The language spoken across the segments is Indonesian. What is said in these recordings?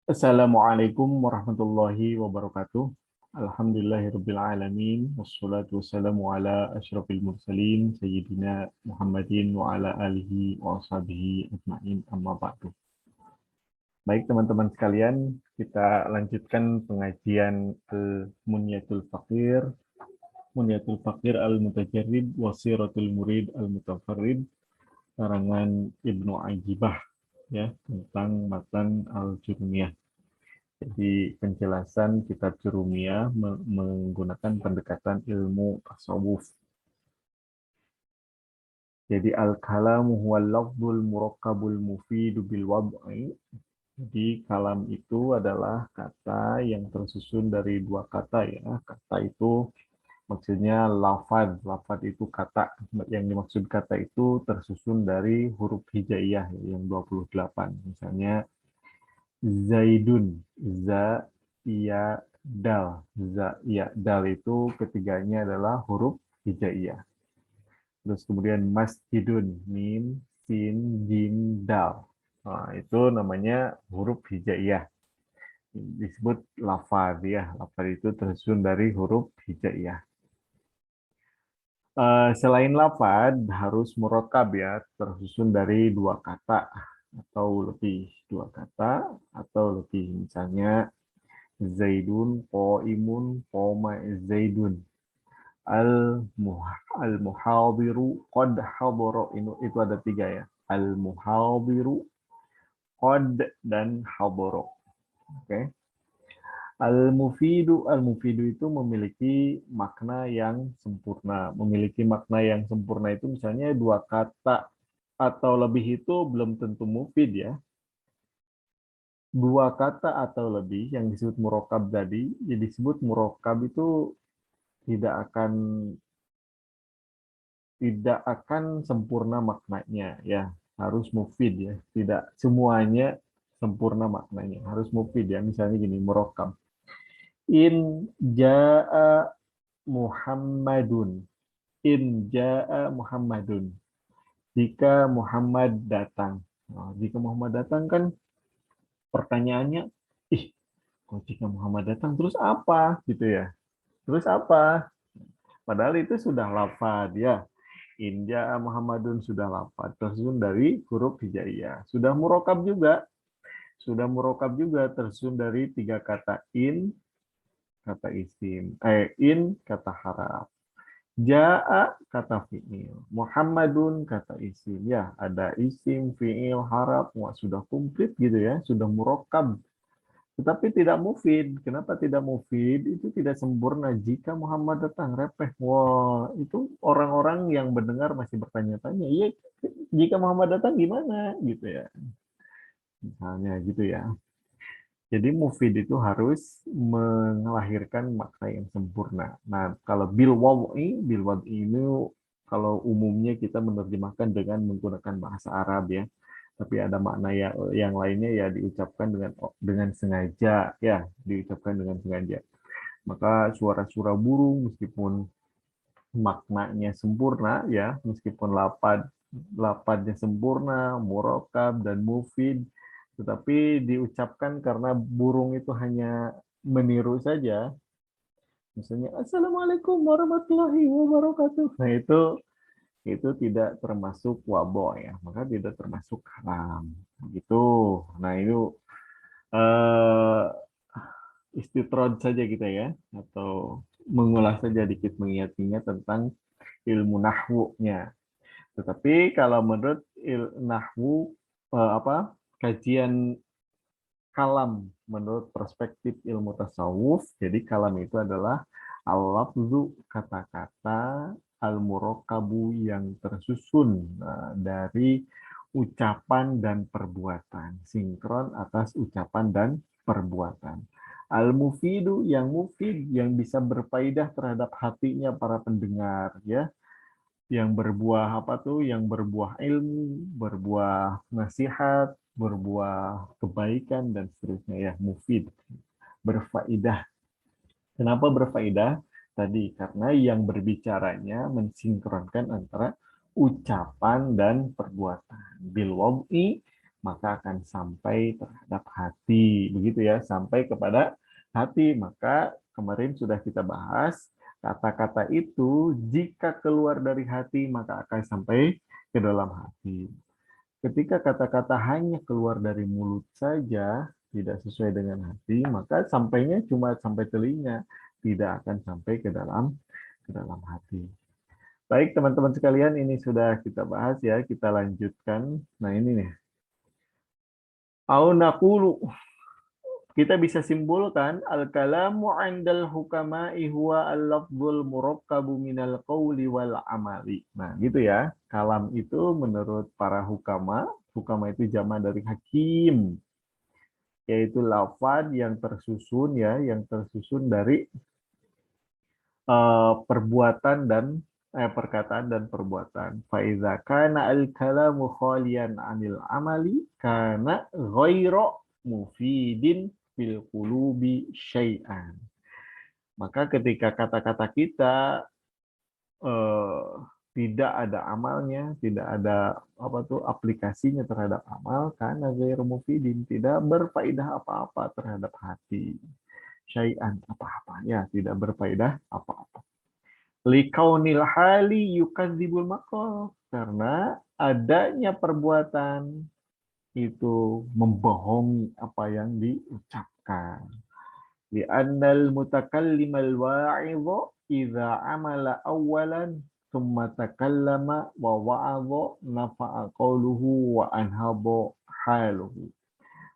Assalamualaikum warahmatullahi wabarakatuh. Alhamdulillahirabbil alamin wassalatu wassalamu ala asyrafil mursalin sayyidina Muhammadin wa ala alihi wa ashabihi ajmain amma ba'du. Baik teman-teman sekalian, kita lanjutkan pengajian Al-Munyatul Faqir, Munyatul Faqir Al-Mutajarrid Wasiratul Murid Al-Mutafarrid karangan Ibnu Ajibah ya tentang matan Al-Jurmiyah. Jadi penjelasan kitab Jurumiyah menggunakan pendekatan ilmu tasawuf. Jadi al-kalamu huwal lafzul murakkabul mufidu bil wad'i. Jadi kalam itu adalah kata yang tersusun dari dua kata ya. Kata itu maksudnya lafaz. Lafaz itu kata. Yang dimaksud kata itu tersusun dari huruf hijaiyah yang 28. Misalnya Zaidun, za, iya, dal. Za, iya, dal itu ketiganya adalah huruf hijaiyah. Terus kemudian masjidun, mim, sin, jim, dal. Nah, itu namanya huruf hijaiyah. Disebut lafaz ya. Lafaz itu tersusun dari huruf hijaiyah. Selain lafaz harus murakkab ya, tersusun dari dua kata atau lebih, dua kata atau lebih. Misalnya Zaidun, Qaimun, Qoma Zaidun. Al-muhadiru qad hadara. Itu ada tiga ya. Al-muhadiru, qad, dan hadara. Oke. Al-mufidu itu memiliki makna yang sempurna. Memiliki makna yang sempurna itu misalnya dua kata atau lebih itu belum tentu mufid ya. Dua kata atau lebih yang disebut murakkab tadi, jadi disebut murakkab itu tidak akan tidak akan sempurna maknanya ya, harus mufid ya, tidak semuanya sempurna maknanya, harus mufid ya. Misalnya gini, murakkab, in jaa Muhammadun, in jaa Muhammadun, jika Muhammad datang. Nah, jika Muhammad datang kan pertanyaannya, ih kok jika Muhammad datang terus apa gitu ya, terus apa, padahal itu sudah lafaz ya. Inja Muhammadun sudah lafaz tersusun dari huruf hijaiyah. Sudah murokab juga tersusun dari tiga kata, in kata isim, in kata haraf, jaa kata fiil, Muhammadun kata isim. Ya, ada isim, fiil, haraf, wah, sudah komplit gitu ya, sudah murokab. Tetapi tidak mufid. Kenapa tidak mufid? Itu tidak sempurna jika Muhammad datang. Repeh. Wah, itu orang-orang yang mendengar masih bertanya-tanya. Iya, jika Muhammad datang gimana? Gitu ya. Misalnya gitu ya. Jadi mufid itu harus melahirkan makna yang sempurna. Nah, kalau bil wad'i ini kalau umumnya kita menerjemahkan dengan menggunakan bahasa Arab ya. Tapi ada makna yang lainnya ya diucapkan dengan sengaja ya, diucapkan dengan sengaja. Maka suara-suara burung meskipun maknanya sempurna ya, meskipun lapadnya sempurna, murokab dan mufid, tetapi diucapkan karena burung itu hanya meniru saja. Misalnya Assalamualaikum warahmatullahi wabarakatuh. Nah, itu tidak termasuk wabo ya, maka tidak termasuk haram gitu. Nah, itu eh, istitrod saja kita ya, atau mengulas saja dikit mengingat-ingat tentang ilmu nahwunya. Tetapi kalau menurut nahwu, apa, kajian kalam menurut perspektif ilmu tasawuf, jadi kalam itu adalah al-lafzu, kata-kata, al-murakabu yang tersusun dari ucapan dan perbuatan, sinkron atas ucapan dan perbuatan. Al-mufidu yang mufid, yang bisa berfaedah terhadap hatinya para pendengar ya, yang berbuah apa tuh, yang berbuah ilmu, berbuah nasihat, berbuah kebaikan dan seterusnya ya, mufid, berfaedah. Kenapa berfaedah? Tadi karena yang berbicaranya mensinkronkan antara ucapan dan perbuatan. Bil wad'i, maka akan sampai terhadap hati. Begitu ya, sampai kepada hati. Maka kemarin sudah kita bahas, kata-kata itu jika keluar dari hati, maka akan sampai ke dalam hati. Ketika kata-kata hanya keluar dari mulut saja, tidak sesuai dengan hati, maka sampainya cuma sampai telinga, tidak akan sampai ke dalam hati. Baik, teman-teman sekalian, ini sudah kita bahas ya, kita lanjutkan. Nah, ini nih. Au naqulu, kita bisa simpulkan al-kalamu 'indal hukama'i huwa al-lafdzul murakkabu minal qawli wal amali. Nah, gitu ya. Kalam itu menurut para hukama itu jama dari hakim, yaitu lafaz yang tersusun ya, yang tersusun dari perbuatan dan perkataan dan perbuatan. Faiza kana al-kalamu khalian 'anil amali kana ghairu mufidin fil qulubi syai'an. Maka ketika kata-kata kita eh, tidak ada amalnya, tidak ada apa tuh aplikasinya terhadap amal, karena ghairu mufidin, tidak berfaedah apa-apa terhadap hati. Syai'an, apa-apa ya, tidak berfaedah apa-apa. Likaunil hali yukadzibul maqal, karena adanya perbuatan itu membohongi apa yang diucapkan. Li'annal mutakallimal wa'idha idza amala awalan thumma takallama wa wa'adha nafa'a qawluhu wa anhaba haluhu.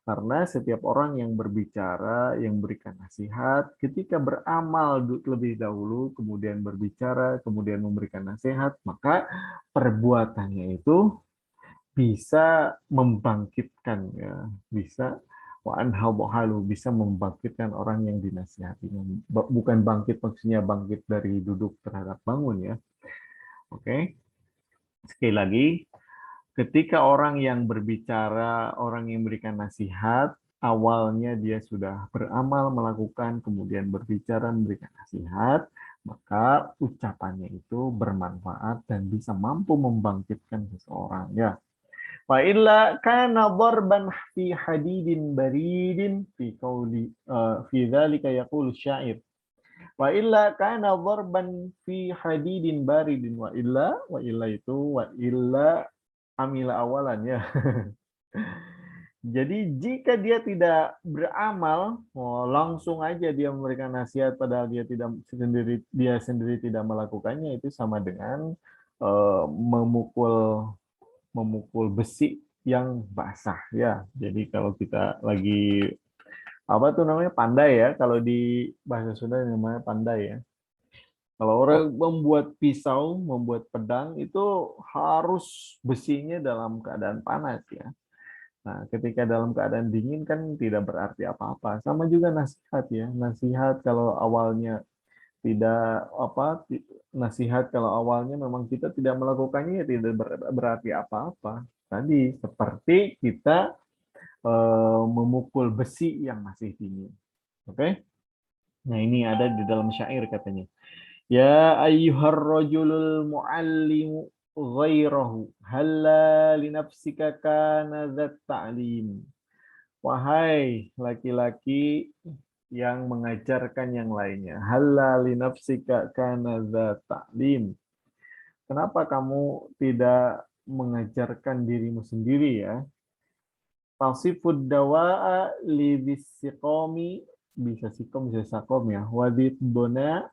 Karena setiap orang yang berbicara, yang berikan nasihat, ketika beramal lebih dahulu, kemudian berbicara, kemudian memberikan nasihat, maka perbuatannya itu bisa membangkitkan, ya, bisa bisa membangkitkan orang yang dinasihatinya. Bukan bangkit maksudnya bangkit dari duduk terhadap bangun ya. Oke. Sekali lagi, ketika orang yang berbicara, orang yang memberikan nasihat, awalnya dia sudah beramal, melakukan, kemudian berbicara, memberikan nasihat, maka ucapannya itu bermanfaat dan bisa mampu membangkitkan seseorang. Ya. Fa illa kana darban fi hadidin baridin fi qauli fi dzalika yaqulu syair. Wa illa kana darban fi hadidin baridin wa illa itu wa illa amila awalan ya. Jadi jika dia tidak beramal, langsung aja dia memberikan nasihat padahal dia sendiri tidak melakukannya, itu sama dengan memukul memukul besi yang basah ya. Jadi kalau kita lagi apa tuh namanya pandai ya, kalau di bahasa Sunda namanya pandai ya. Kalau orang membuat pisau, membuat pedang itu harus besinya dalam keadaan panas ya. Nah, ketika dalam keadaan dingin kan tidak berarti apa-apa. Sama juga nasihat ya. Nasihat kalau awalnya tidak apa nasihat kalau awalnya memang kita tidak melakukannya ya tidak berarti apa-apa. Tadi seperti kita memukul besi yang masih dingin. Oke? Nah, ini ada di dalam syair katanya. Ya ayyuhar rajulul muallimu ghairahu halla li nafsika kana dzat ta'lim. Wahai laki-laki yang mengajarkan yang lainnya, halla li nafsika kana dzat ta'lim. Kenapa kamu tidak mengajarkan dirimu sendiri ya? Tasifud dawa'a li dzisiqami, bisa sikom bisa sakom ya. Wadid bona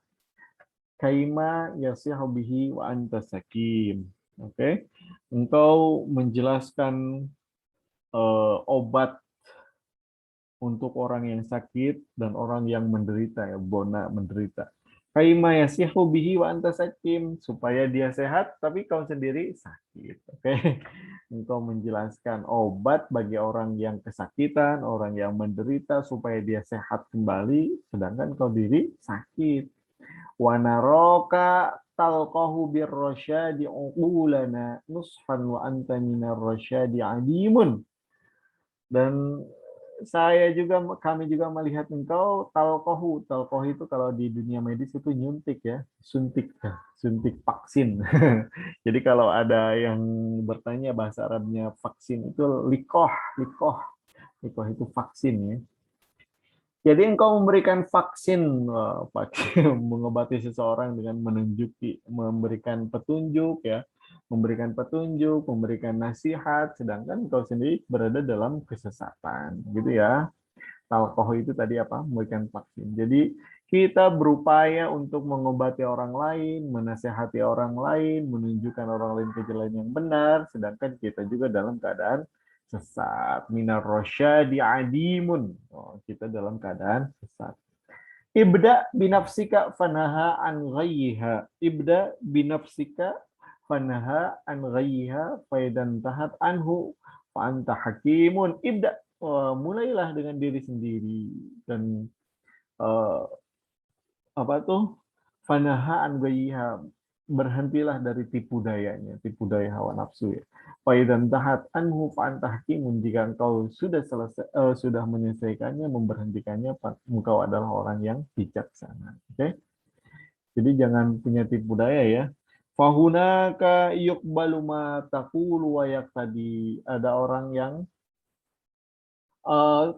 kaima yasihu bihi wa anta sakim. Oke. Engkau menjelaskan obat untuk orang yang sakit dan orang yang menderita ya, bona menderita. Kaima yasihu bihi wa anta sakim, supaya dia sehat tapi kau sendiri sakit. Oke. Engkau menjelaskan obat bagi orang yang kesakitan, orang yang menderita supaya dia sehat kembali sedangkan kau diri sakit. Wa naraka talqahu birrasyadi uqulana nushan wa anta minar rasyadi alimun. Dan kami juga melihat engkau talqahu. Talqahu itu kalau di dunia medis itu nyuntik ya, suntik vaksin. Jadi kalau ada yang bertanya bahasa Arabnya vaksin itu likoh, likoh, likoh itu vaksin ya. Jadi engkau memberikan vaksin, vaksin mengobati seseorang dengan memberikan petunjuk ya, memberikan nasihat, sedangkan engkau sendiri berada dalam kesesatan, gitu ya. Talqoh itu tadi apa? Memberikan vaksin. Jadi kita berupaya untuk mengobati orang lain, menasehati orang lain, menunjukkan orang lain ke jalan yang benar, sedangkan kita juga dalam keadaan sesat. Minar rosyadi adimun. Oh, kita dalam keadaan sesat. Ibda binafsika fanaha an ghayyiha. Ibda binafsika fanaha an ghayyiha faidan tahat anhu fa anta hakimun. Ibda, mulailah dengan diri sendiri dan uh, apa tuh? Fanaha an ghayyiha, berhentilah dari tipu dayanya, tipu daya hawa nafsu ya. Faidan tahat anhu fa anta hakimun. Jika engkau sudah selesai, sudah menyelesaikannya, memberhentikannya, engkau adalah orang yang bijaksana. Oke? Okay? Jadi jangan punya tipu daya ya. Fahunaka yuqbalu ma taqulu wa yaqtadi. Ada orang yang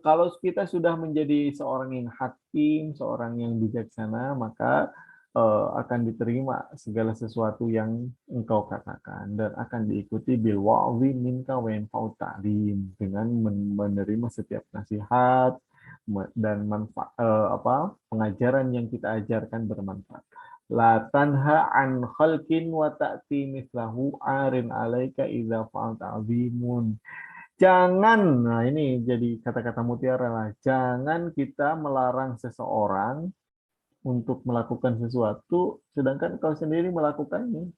kalau kita sudah menjadi seorang yang hakim, seorang yang bijaksana, maka akan diterima segala sesuatu yang engkau katakan dan akan diikuti bil wa'dhi minka wa yanfa'u ta'lim, dengan menerima setiap nasihat dan manfaat pengajaran yang kita ajarkan bermanfaat. La tanha an khalqin wa ta'ti mithlahu arin alaika idza fa'alta azimun. Jangan, nah ini jadi kata-kata mutiara lah. Jangan kita melarang seseorang untuk melakukan sesuatu, sedangkan kau sendiri melakukannya.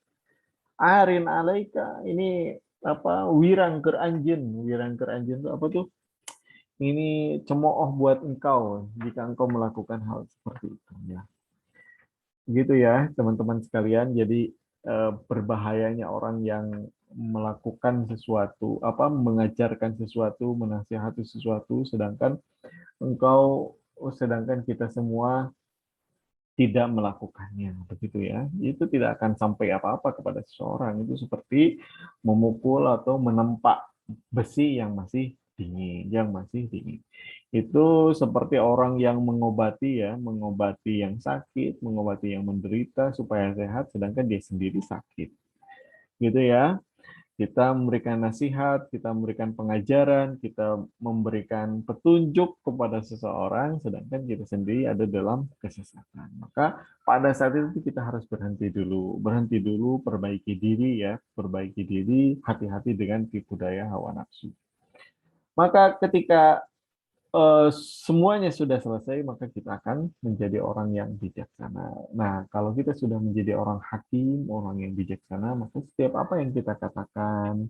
Arin alaika, ini apa? Wirang keranjen. Wirang keranjen itu apa tuh? Ini cemooh buat engkau jika engkau melakukan hal seperti itu. Ya. Gitu ya, teman-teman sekalian. Jadi berbahayanya orang yang melakukan sesuatu, mengajarkan sesuatu, menasihati sesuatu, sedangkan kita semua tidak melakukannya, begitu ya. Itu tidak akan sampai apa-apa kepada seseorang. Itu seperti memukul atau menempa besi yang masih dingin. Itu seperti orang yang mengobati ya, mengobati yang sakit, mengobati yang menderita supaya sehat, sedangkan dia sendiri sakit. Gitu ya. Kita memberikan nasihat, kita memberikan pengajaran, kita memberikan petunjuk kepada seseorang, sedangkan kita sendiri ada dalam kesesatan. Maka pada saat itu kita harus berhenti dulu, perbaiki diri ya, perbaiki diri, hati-hati dengan tipu daya hawa nafsu. Maka ketika semuanya sudah selesai, maka kita akan menjadi orang yang bijaksana. Nah, kalau kita sudah menjadi orang hakim, orang yang bijaksana, maka setiap apa yang kita katakan,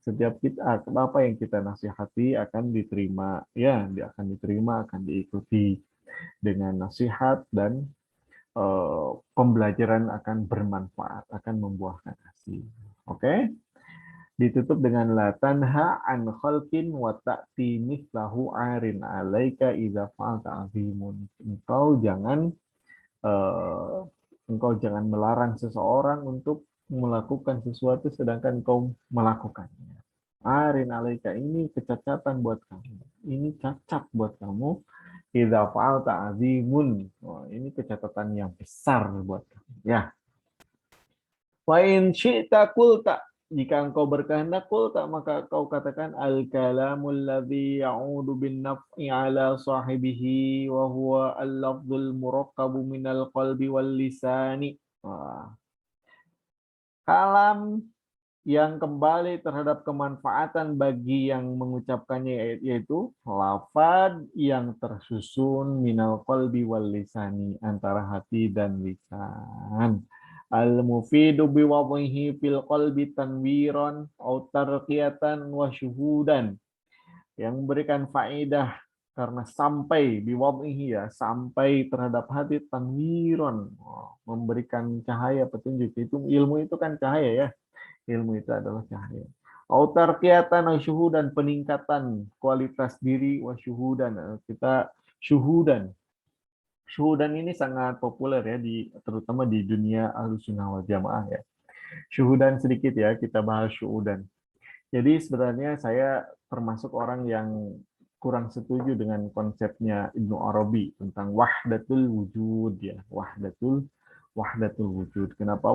setiap apa yang kita nasihati akan diterima, ya, akan diterima, akan diikuti dengan nasihat dan pembelajaran akan bermanfaat, akan membuahkan hasil. Oke? Ditutup dengan la tanha an khalqin wa ta'ti mithlahu arin alaika idza fa'alta azimun. Eh, engkau jangan melarang seseorang untuk melakukan sesuatu sedangkan engkau melakukannya. Arin alaika, ini kecacatan buat kamu. Ini cacat buat kamu. Idza fa'alta azimun. Oh, ini kecacatan yang besar buat kamu. Ya. Wa in syi'ta qulta, jika engkau berkehendak qulta, maka kau katakan al-kalamul ladzi ya'udu bin naf'i ala sahibihi wa huwa al-lafdzul murakkabu minal qalbi wal lisani. Kalam yang kembali terhadap kemanfaatan bagi yang mengucapkannya, yaitu lafaz yang tersusun minal qalbi wal lisani, antara hati dan lisan. Al-mufidu biwadhihi fil qalbi tanwiran au tarqiyatan wa syuhudan, yang memberikan faedah karena sampai biwadhihi ya, sampai terhadap hati, tanwiran, memberikan cahaya petunjuk. Itu ilmu itu kan cahaya ya. Ilmu itu adalah cahaya. Autar kiatan syuhudan, peningkatan kualitas diri wa syuhudan. Kita syuhudan. Syuhudan ini sangat populer ya terutama di dunia Ahlussunnah wal Jamaah ya. Syuhudan sedikit ya, kita bahas syuhudan. Jadi sebenarnya saya termasuk orang yang kurang setuju dengan konsepnya Ibnu Arabi tentang wahdatul wujud ya, wahdatul wujud. Kenapa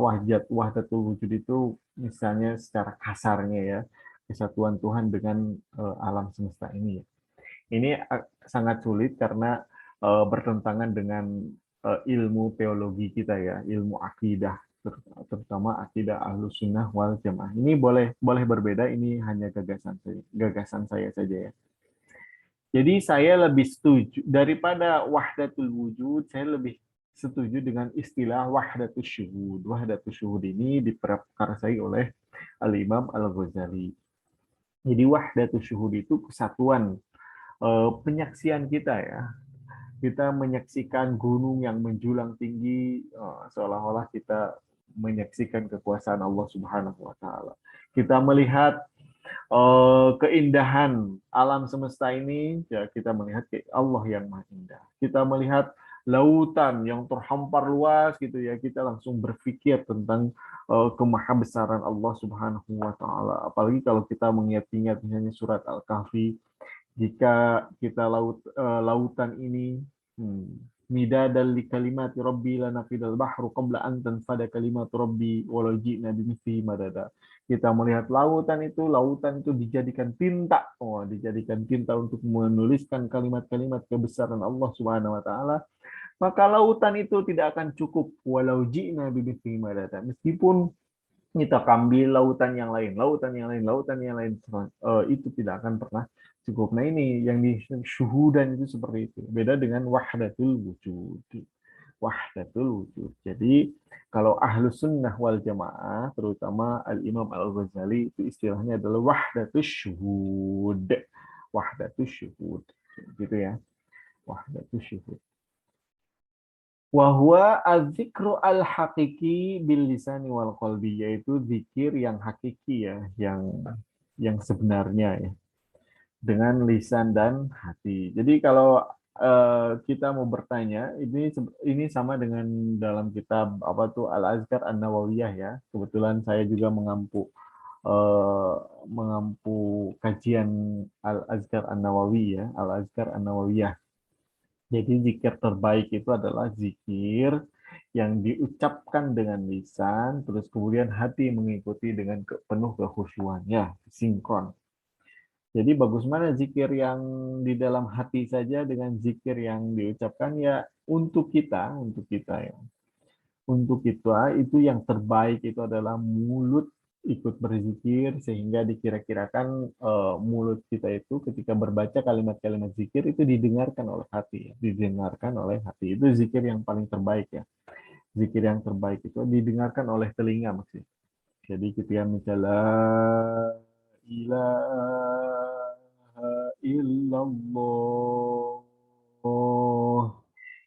wahdatul wujud itu misalnya secara kasarnya ya, kesatuan Tuhan dengan alam semesta ini ya. Ini sangat sulit karena bertentangan dengan ilmu teologi kita ya, ilmu akidah, terutama akidah Ahlus Sunnah wal Jamaah. Ini boleh berbeda, ini hanya gagasan saya saja ya. Jadi saya lebih setuju daripada wahdatul wujud, saya lebih setuju dengan istilah wahdatus syuhud. Wahdatus syuhud ini diprakarsai oleh Al-Imam Al-Ghazali. Jadi wahdatus syuhud itu kesatuan penyaksian kita ya. Kita menyaksikan gunung yang menjulang tinggi, seolah-olah kita menyaksikan kekuasaan Allah Subhanahu wa taala. Kita melihat keindahan alam semesta ini, ya kita melihat Allah yang Maha Indah. Kita melihat lautan yang terhampar luas gitu ya, kita langsung berpikir tentang kemahabesaran Allah Subhanahu wa taala. Apalagi kalau kita mengingat-ingat misalnya surat Al-Kahfi, jika kita lautan ini midadal li kalimati rabbi lanafidal bahru qabla an tanfada kalimatu rabbi walau ji'na bimithlihi madada. Kita melihat lautan itu dijadikan tinta, dijadikan tinta untuk menuliskan kalimat-kalimat kebesaran Allah Subhanahu wa taala. Maka lautan itu tidak akan cukup walau ji'na bimithlihi madada. Meskipun kita ambil lautan yang lain, itu tidak akan pernah cukup. Nah ini yang di syuhudan itu seperti itu. Beda dengan wahdatul wujud. Wahdatul wujud. Jadi kalau Ahlus Sunnah wal Jamaah, terutama Al-Imam Al-Ghazali, itu istilahnya adalah wahdatul syuhud. Wahdatul syuhud. Gitu ya. Wahdatul syuhud. Wahwa az-zikru al-hakiki bil lisani wal qalbi, yaitu zikir yang hakiki ya, yang sebenarnya ya, dengan lisan dan hati. Jadi kalau kita mau bertanya, ini sama dengan dalam kitab apa tuh Al-Azkar An-Nawawiyah ya. Kebetulan saya juga mengampu kajian Al-Azkar An-Nawawi ya, Al-Azkar An-Nawawiyah. Jadi zikir terbaik itu adalah zikir yang diucapkan dengan lisan, terus kemudian hati mengikuti dengan penuh kekhusyuan, ya, sinkron. Jadi bagus mana zikir yang di dalam hati saja dengan zikir yang diucapkan ya untuk kita ya. Untuk kita itu yang terbaik itu adalah mulut ikut berzikir sehingga dikira-kirakan mulut kita itu ketika berbaca kalimat-kalimat zikir itu didengarkan oleh hati, didengarkan oleh hati. Itu zikir yang paling terbaik ya. Zikir yang terbaik itu didengarkan oleh telinga maksudnya. Jadi ketika misalnya ilaha illallah,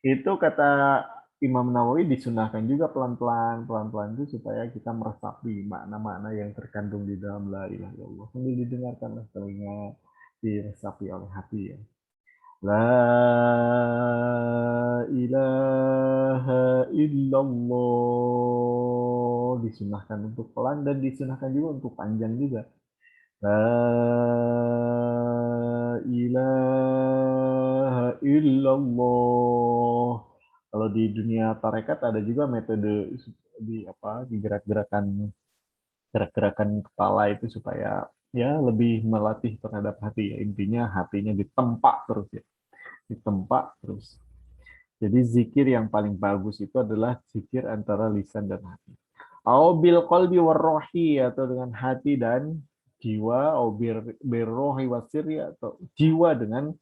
itu kata Imam Nawawi disunahkan juga pelan-pelan itu supaya kita meresapi makna-makna yang terkandung di dalam la ilaha illallah sambil didengarkan oleh telinga, diresapi oleh hati ya. La ilaha illallah disunahkan untuk pelan dan disunahkan juga untuk panjang juga. La ilaha illallah. Kalau di dunia tarekat ada juga metode di apa di gerak-gerakan kepala itu supaya ya lebih melatih terhadap hati ya. Intinya hatinya ditempa terus ya. Ditempa terus. Jadi zikir yang paling bagus itu adalah zikir antara lisan dan hati. Au bil qalbi warrohi, atau dengan hati dan jiwa, au birrohi wasiri, atau jiwa dengan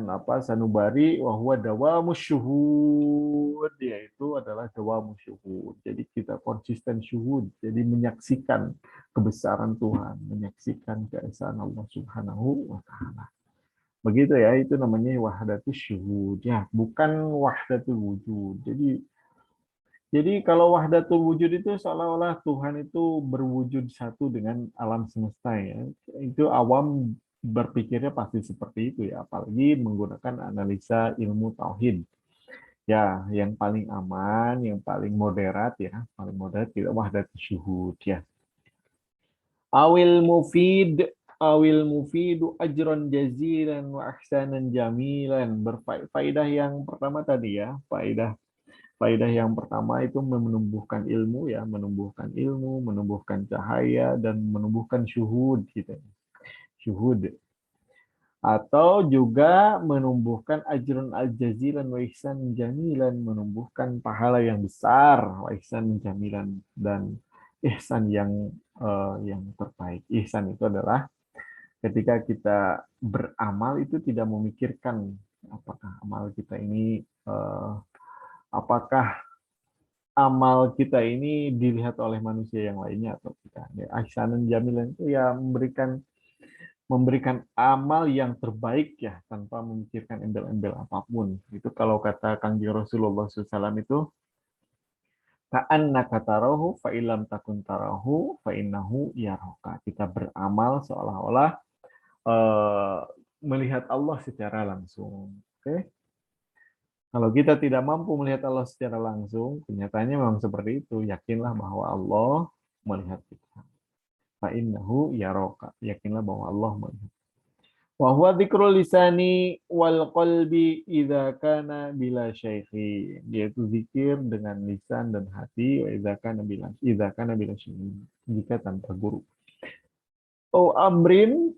apa sanubari, wahwa dawamus syuhud, yaitu adalah dawamus syuhud. Jadi kita konsisten syuhud, jadi menyaksikan kebesaran Tuhan, menyaksikan keesaan Allah Subhanahu wa taala. Begitu ya, itu namanya wahdatus syuhud ya, bukan wahdatul wujud. Jadi Jadi kalau wahdatul wujud itu seolah-olah Tuhan itu berwujud satu dengan alam semesta ya. Itu awam berpikirnya pasti seperti itu ya, apalagi menggunakan analisa ilmu tauhid. Ya, yang paling aman, yang paling moderat ya, paling moderat tidak wahdatul syuhud ya. Awil mufidu ajron jazilan wa ahsanan jamilan. Berfaedah yang pertama tadi ya, faedah yang pertama itu menumbuhkan ilmu ya, menumbuhkan ilmu, menumbuhkan cahaya dan menumbuhkan syuhud gitu. Syuhud atau juga menumbuhkan ajrun al-jazilan wa ihsan jamilan, menumbuhkan pahala yang besar, wa ihsan jamilan dan ihsan yang terbaik. Ihsan itu adalah ketika kita beramal itu tidak memikirkan apakah amal kita ini apakah amal kita ini dilihat oleh manusia yang lainnya atau tidak. Ya, ihsanan jamilan itu ya memberikan amal yang terbaik ya tanpa memikirkan embel-embel apapun. Itu kalau kata Kangjeng Rasulullah SAW itu ka'annaka tarahu fa illam takun tarahu fa innahu yaraka. Kita beramal seolah-olah eh, melihat Allah secara langsung. Oke? Kalau kita tidak mampu melihat Allah secara langsung, kenyataannya memang seperti itu. Yakinlah bahwa Allah melihat kita. Fa innahu yaraka. Yakinlah bahwa Allah melihat. Wa huwa dzikrul lisani wal qalbi idza kana bila syaikhi. Yaitu zikir dengan lisan dan hati wa idza kana bila syaikhi. Jika tanpa guru. Amrin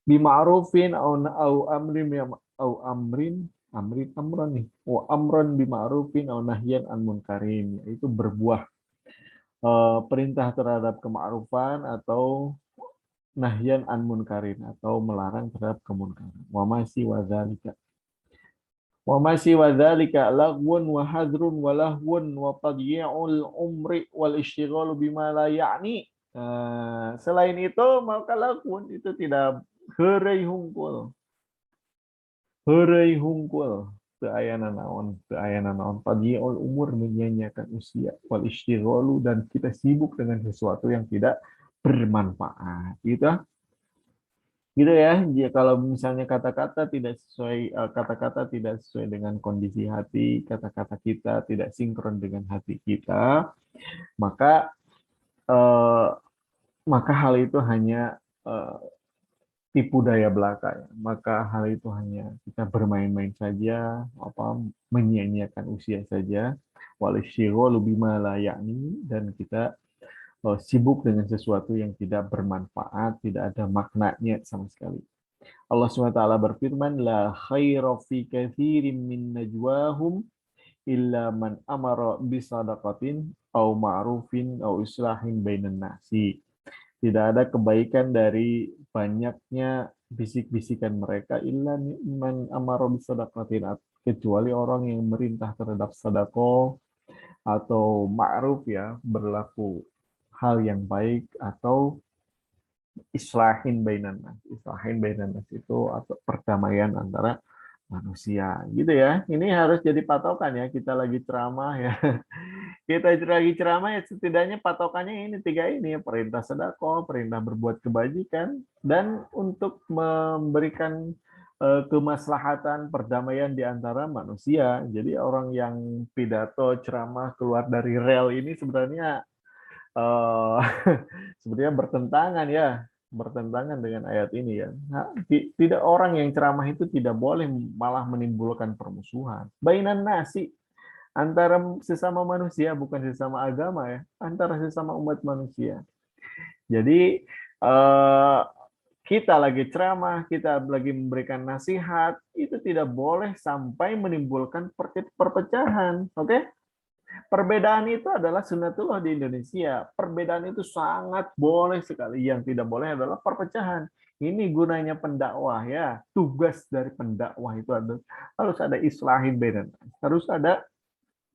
bima'rufin au amrin au amran nih. Wa amran bima'rufin au nahyan an munkarin. Itu berbuah perintah terhadap kema'rufan atau nahyan an munkarin atau melarang terhadap kemunkaran. Wa masih wadzalika lagwun wa hadrun wa lahwun wa tadyi'ul umri wal istighalu bima la ya'ni. Selain itu maka lagwun itu tidak heureuy hungkul. Heureuy hungkul teu ayana naon tadyi'ul umur menyanyiakan usia wal istighalu dan kita sibuk dengan sesuatu yang tidak bermanfaat. Gitu ya. Kalau misalnya kata-kata tidak sesuai dengan kondisi hati, kata-kata kita tidak sinkron dengan hati kita, maka eh, maka hal itu hanya eh, tipu daya belaka ya. Maka hal itu hanya kita bermain-main saja, menyia-nyiakan usia saja. Walisyghalu bima la ya'ni dan kita sibuk dengan sesuatu yang tidak bermanfaat, tidak ada maknanya sama sekali. Allah SWT berfirman, La khaira fi kathirin min najwahum illa man amara bisadaqatin au ma'rufin au islahin bainan nasi. Tidak ada kebaikan dari banyaknya bisik-bisikan mereka illa man amara bisadaqatin, kecuali orang yang merintah terhadap sedekah atau ma'ruf ya, berlaku hal yang baik atau islahin bainan nas itu atau perdamaian antara manusia gitu ya. Ini harus jadi patokan ya, kita lagi ceramah ya. Kita lagi ceramah ya, setidaknya patokannya ini tiga ini ya, perintah sedekah, perintah berbuat kebajikan, dan untuk memberikan kemaslahatan perdamaian di antara manusia. Jadi orang yang pidato ceramah keluar dari rel ini sebenarnya eh, sebenarnya bertentangan dengan ayat ini ya. Nah, tidak, orang yang ceramah itu tidak boleh malah menimbulkan permusuhan. Bainan nasi, antara sesama manusia, bukan sesama agama ya, antara sesama umat manusia. Jadi eh, kita lagi ceramah, kita lagi memberikan nasihat, itu tidak boleh sampai menimbulkan perpecahan, oke? Perbedaan itu adalah sunatullah di Indonesia. Perbedaan itu sangat boleh sekali. Yang tidak boleh adalah perpecahan. Ini gunanya pendakwah ya. Tugas dari pendakwah itu harus ada islahin bainan. Harus ada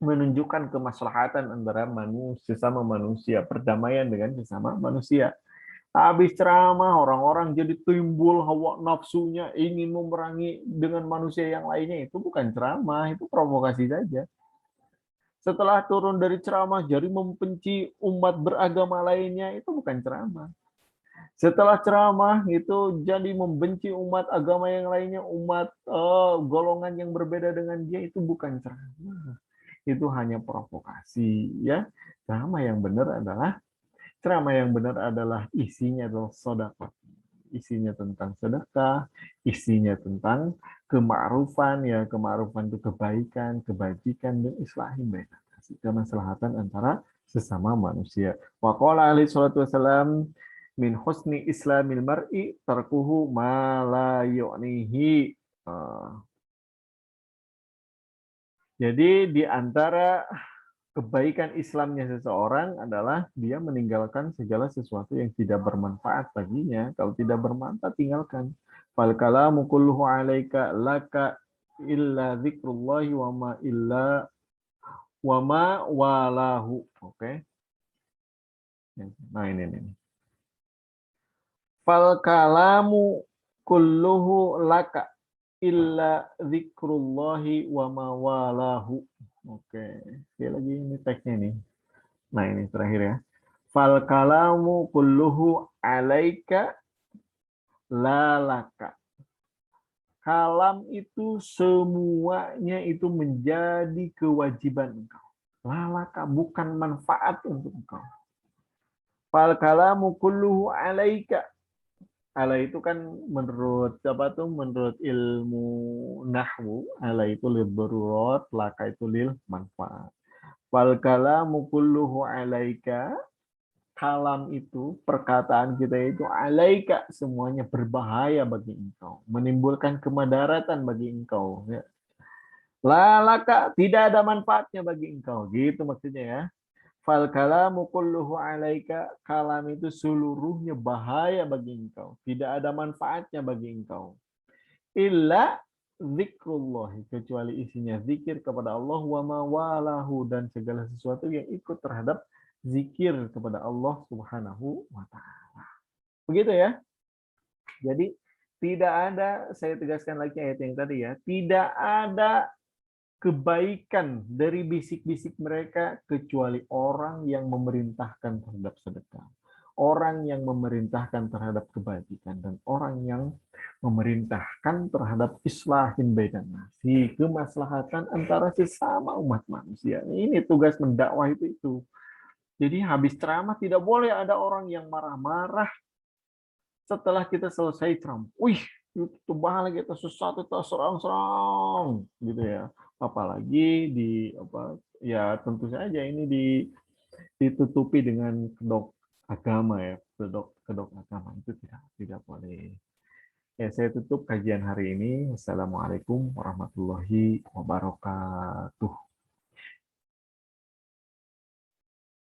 menunjukkan kemaslahatan antara sesama manusia, perdamaian dengan sesama manusia. Habis ceramah, orang-orang jadi timbul hawa nafsunya, ingin memerangi dengan manusia yang lainnya. Itu bukan ceramah, itu provokasi saja. Setelah turun dari ceramah jadi membenci umat beragama lainnya, itu bukan ceramah. Setelah ceramah itu jadi membenci umat agama yang lainnya, umat golongan yang berbeda dengan dia, itu bukan ceramah. Itu hanya provokasi, ya. Ceramah yang benar adalah isinya adalah sedekah. Isinya tentang sedekah, isinya tentang kema'rufan, ya, kema'rufan itu kebaikan, kebajikan, dan islahin bainan nas, kemaslahatan antara sesama manusia. Wa qala alaihi salatu wasalam, min husni islamil mar'i tarkuhu ma la yu'nihi. Jadi di antara kebaikan Islamnya seseorang adalah dia meninggalkan segala sesuatu yang tidak bermanfaat baginya. Kalau tidak bermanfaat, tinggalkan. Fal kalamu kulluhu alaika laka illa dzikrullahi wa ma walahu. Oke. Nah, ini. Fal kalamu kulluhu laka illa dzikrullahi wa ma walahu. Oke. Sekali lagi ini teksnya nih. Nah, ini terakhir ya. Fal kalamu kulluhu alaika lalaka. Kalam itu semuanya itu menjadi kewajiban engkau. Lalaka, bukan manfaat untuk engkau. Fal kalamu kulluhu alaika. Ala itu kan menurut apa tuh? Menurut ilmu nahwu, ala itu lil darurat, laka itu lil manfaat. Fal kalamu kulluhu alaika. Kalam itu, perkataan kita itu alaika, semuanya berbahaya bagi engkau, menimbulkan kemadaratan bagi engkau, ya. Lalaka, tidak ada manfaatnya bagi engkau, gitu maksudnya, ya. Fal kalamu kulluhu alaika, kalam itu seluruhnya bahaya bagi engkau, tidak ada manfaatnya bagi engkau. Illa zikrullah, kecuali isinya zikir kepada Allah, wa ma walahu, dan segala sesuatu yang ikut terhadap zikir kepada Allah Subhanahu wa taala. Begitu ya. Jadi tidak ada, saya tegaskan lagi ayat yang tadi ya, tidak ada kebaikan dari bisik-bisik mereka kecuali orang yang memerintahkan terhadap sedekah, orang yang memerintahkan terhadap kebajikan, dan orang yang memerintahkan terhadap islahin bainan nas, kemaslahatan antara sesama umat manusia. Ini tugas mendakwah itu. Jadi habis ceramah tidak boleh ada orang yang marah-marah setelah kita selesai ceramah. Wih, itu bahaya kita sesuatu itu serang-serang gitu ya. Apalagi di apa ya, tentu saja ini ditutupi dengan kedok agama ya, kedok agama itu tidak boleh. Ya, saya tutup kajian hari ini. Wassalamualaikum warahmatullahi wabarakatuh.